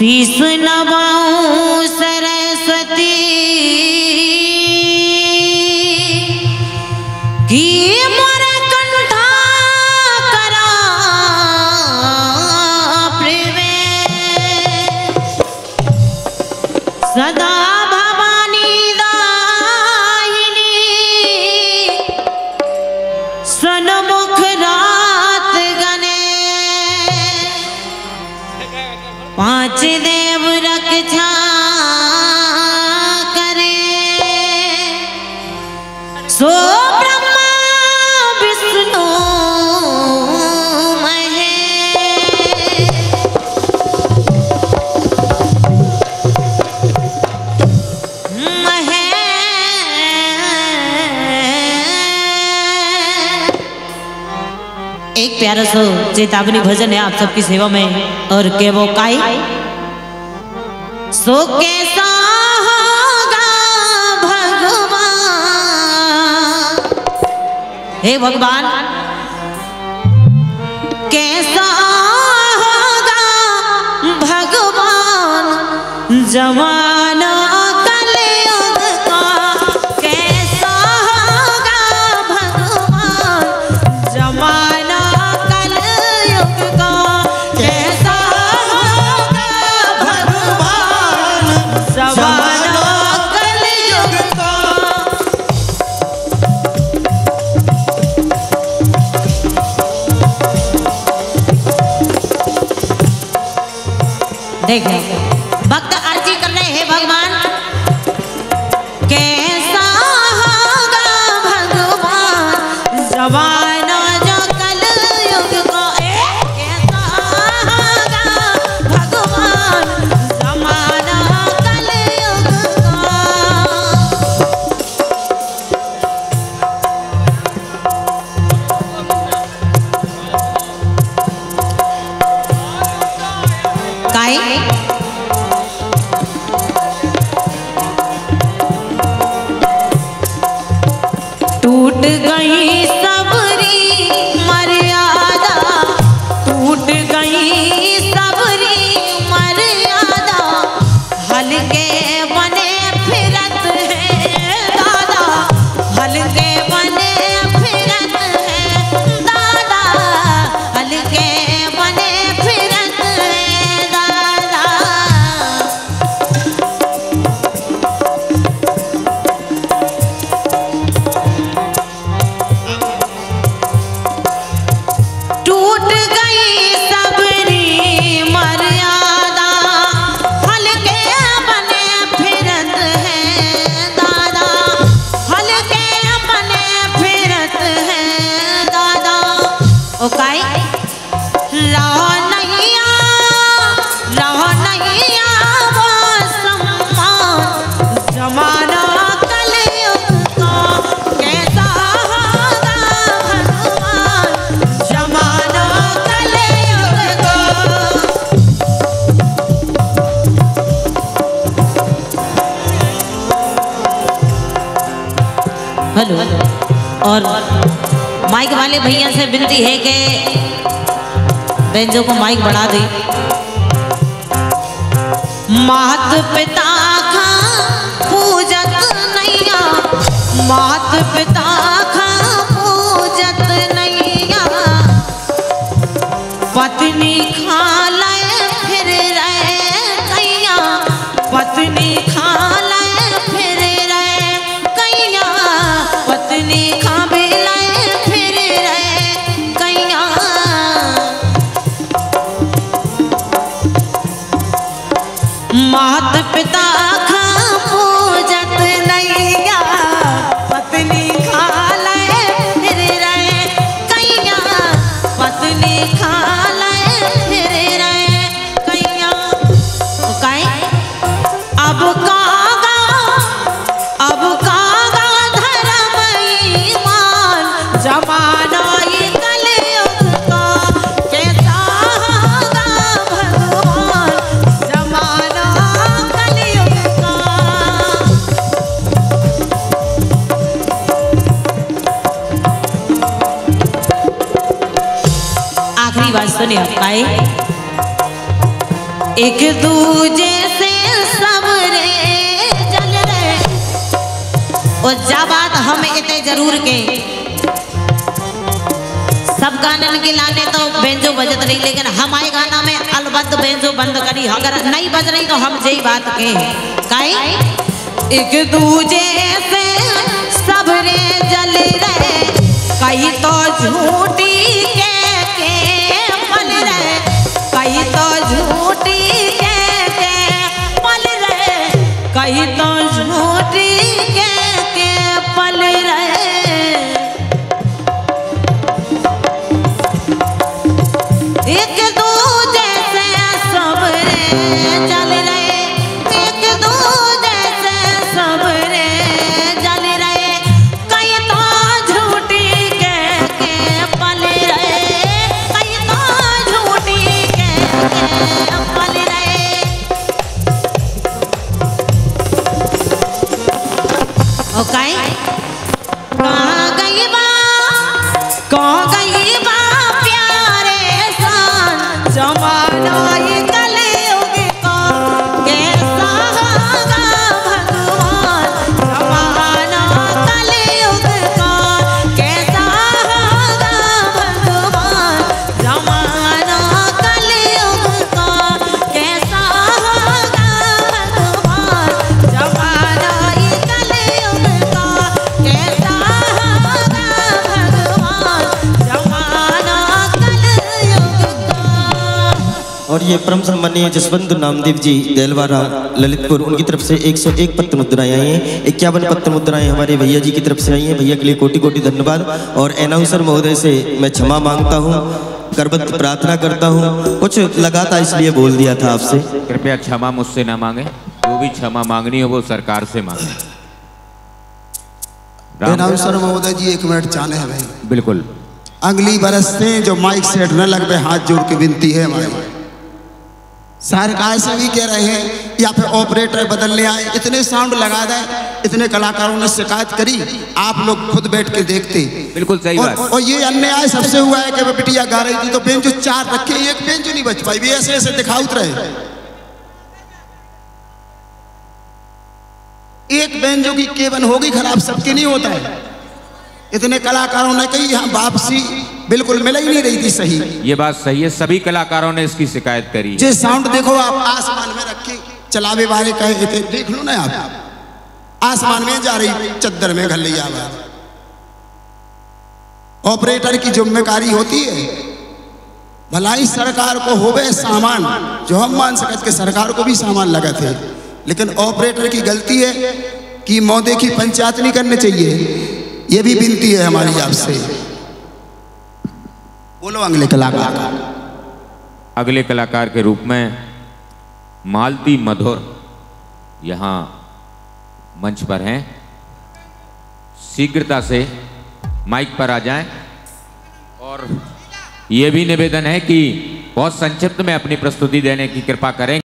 शीश नवाऊं सरस्वती की मोर कंठा करा प्रवेश सदा भवानी दायिनी सन्मुख रात गणे पांच देव रक्षा करे सो ब्रह्मा विष्णु एक प्यारा सो चेतावनी भजन है आप सबकी सेवा में और के वो काई सो कैसा होगा भगवान हे भगवान कैसा होगा भगवान जमाना कलयुग का कैसा होगा भगवान जमाना देखें भक्त अर्जी कर रहे हैं भगवान कैसा होगा भगवान जमाना जो कलयुग को कैसा होगा भगवान जमाना कलयुग का काई टूट गई सबरी मर्यादा टूट गई सबरी मर्यादा हल्के बने फिरत है दादा हल्के बने फिरत है दादा हल्के बने फिरत है दादा टूट गई सबरी मर्यादा हल्के बने फिरत है दादा हल्के बने फिरत है दादा ओ काई रहो नैया वो सम्मान जमाना कलयुग का कैसा होगा भगवान जमाना कलयुग का हेलो और माइक वाले भैया से विनती है कि बेंजो को माइक बढ़ा दे मात पिता का पूजत नैया मात पिता का पूजत नैया पत्नी खा ले फिर रहे कैया पत्नी खा ले फिर रहे कैया पत्नी खा भी ले फिर रहे कैया मात पिता खा पूजत नैया पत्नी खा ले फिर रहे कैया पत्नी खा ले फिर रहे कैया काई अब कागा धर्म ईमान जमाना ये कलयुग का कैसा होगा भगवान जमाना कलयुग का आखिरी बात सुनिए काई एक दूजे से सब रे जल रे। और जा बात हम इतने जरूर के सब गानन के लाने तो बेंजो बजत रही, लेकिन हमारे गाना में अलबत्त बेंजो बंद करी। अगर नहीं बज रही तो हम यही बात के काई एक दूजे से सब रे जल रे, कई तो झूठी के पल रे, कई तो झूठी के पल रे, कई तो झूठी के पल रे। एक दूजे से सब रे जल रे, एक दूजे से सब रे जल रे, कई तो झूठी के पल रे, कई तो झूठी के पल रे। ओ काई कहाँ गई बा, कहाँ गई बा प्यारे सान जमाना ये कलयुग का, कैसा होगा भगवान जमाना कलयुग का, कैसा होगा भगवान जमाना कलयुग का, कैसा होगा भगवान जमाना ये कलयुग का, कैसा होगा भगवान जमाना कलयुग का। और ये परम सम्मानीय जसवंत नामदेव जी देलवारा ललितपुर, उनकी तरफ से 101 पत्र मुद्राएं आई हैं। 51 पत्र मुद्राएं हमारे भैया जी की तरफ से आई हैं। भैया के लिए कोटि कोटि धन्यवाद। और अनाउंसर महोदय से मैं क्षमा मांगता हूँ, करबद्ध प्रार्थना करता हूँ, कुछ लगा था इसलिए बोल दिया था आपसे। कृपया क्षमा मुझसे ना मांगे, जो भी क्षमा मांगनी हो वो सरकार से मांगे। अनाउंसर महोदय जी 1 मिनट चाहने हैं भाई। बिल्कुल। अगली बरस से जो माइक सेट न लग पे हाथ जोड़ के विनती है हमारी। सरकार से भी कह रहे हैं या फिर ऑपरेटर बदलने आए, इतने साउंड लगा दे, इतने कलाकारों ने शिकायत करी, आप लोग खुद बैठ के देखते। बिल्कुल सही बात। और ये अन्याय सबसे हुआ है कि बिटिया गा रही थी तो बेंचो 4 रखे, एक बेंचो नहीं बच पाई, भी ऐसे ऐसे दिखाउत रहे। एक बेंचो की केबन होगी खराब, सबकी नहीं होता है। इतने कलाकारों ने कही यहाँ वापसी बिल्कुल मिल ही नहीं रही थी सही। ये बात सही है, सभी कलाकारों ने इसकी शिकायत करी। जे साउंड देखो आप आसमान में रखे, चलावे वाले कहे थे देख लो ना आप, आसमान में जा रही चद्दर में घल आवाज। ऑपरेटर की जिम्मेदारी होती है, भलाई सरकार को होवे सामान, जो हम मान सकते कि सरकार को भी सामान लगा थे, लेकिन ऑपरेटर की गलती है कि मौदे की पंचायत नहीं करनी चाहिए। ये भी विनती है हमारी आपसे। बोलो अगले कलाकार। अगले कलाकार के रूप में मालती मधुर यहाँ मंच पर हैं, शीघ्रता से माइक पर आ जाएं। और ये भी निवेदन है कि बहुत संक्षिप्त में अपनी प्रस्तुति देने की कृपा करें।